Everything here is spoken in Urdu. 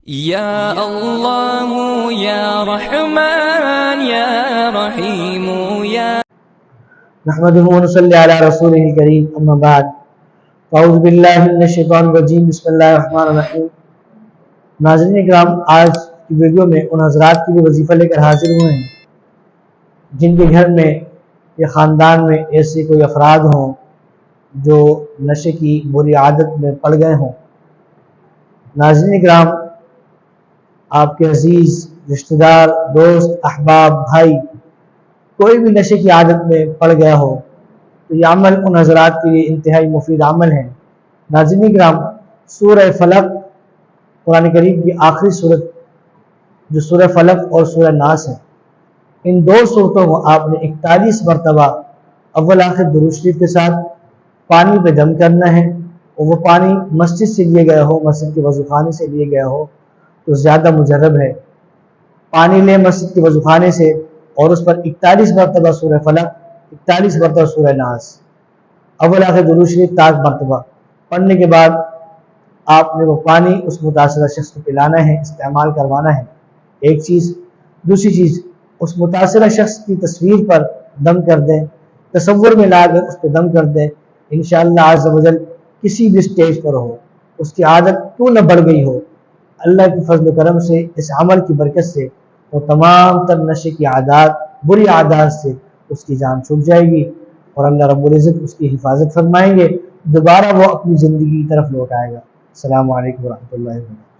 يا الله يا رحمن يا رحيم يا نحمده ونصلي على رسوله الكريم اما بعد اعوذ باللہ من الشیطان الرجیم بسم اللہ الرحمن الرحیم۔ ناظرین اکرام، آج کی ویڈیو میں ان حضرات کے لیے وظیفہ لے کر حاضر ہوئے ہیں جن کے گھر میں یا خاندان میں ایسے کوئی افراد ہوں جو نشے کی بری عادت میں پڑ گئے ہوں۔ ناظرین اکرام، آپ کے عزیز رشتہ دار، دوست، احباب، بھائی کوئی بھی نشے کی عادت میں پڑ گیا ہو تو یہ عمل ان حضرات کے لیے انتہائی مفید عمل ہے۔ ناظرین اکرام، سورہ فلق قرآن کریم کی آخری صورت جو سورہ فلق اور سورہ ناس ہے، ان دو صورتوں کو آپ نے 41 مرتبہ اول آخر درود شریف کے ساتھ پانی پہ دم کرنا ہے، اور وہ پانی مسجد سے لیے گیا ہو، مسجد کے وضو خانے سے لیے گیا ہو تو زیادہ مجرب ہے۔ پانی لیں مسجد کے وضو خانے سے اور اس پر 41 مرتبہ سورہ فلق، 41 مرتبہ سورہ ناس، اول آخر درود شریف 4 مرتبہ پڑھنے کے بعد آپ نے وہ پانی اس متاثرہ شخص کو پلانا ہے، استعمال کروانا ہے۔ ایک چیز، دوسری چیز، اس متاثرہ شخص کی تصویر پر دم کر دیں، تصور میں لا کر اس پہ دم کر دیں۔ انشاءاللہ عز و جل کسی بھی سٹیج پر ہو، اس کی عادت کیوں نہ بڑھ گئی ہو، اللہ کی فضل و کرم سے، اس عمل کی برکت سے وہ تمام تر نشے کی عادات، بری عادات سے اس کی جان چھوٹ جائے گی اور اللہ رب العزت اس کی حفاظت فرمائیں گے، دوبارہ وہ اپنی زندگی کی طرف لوٹ آئے گا۔ السلام علیکم ورحمۃ اللہ وبرکاتہ۔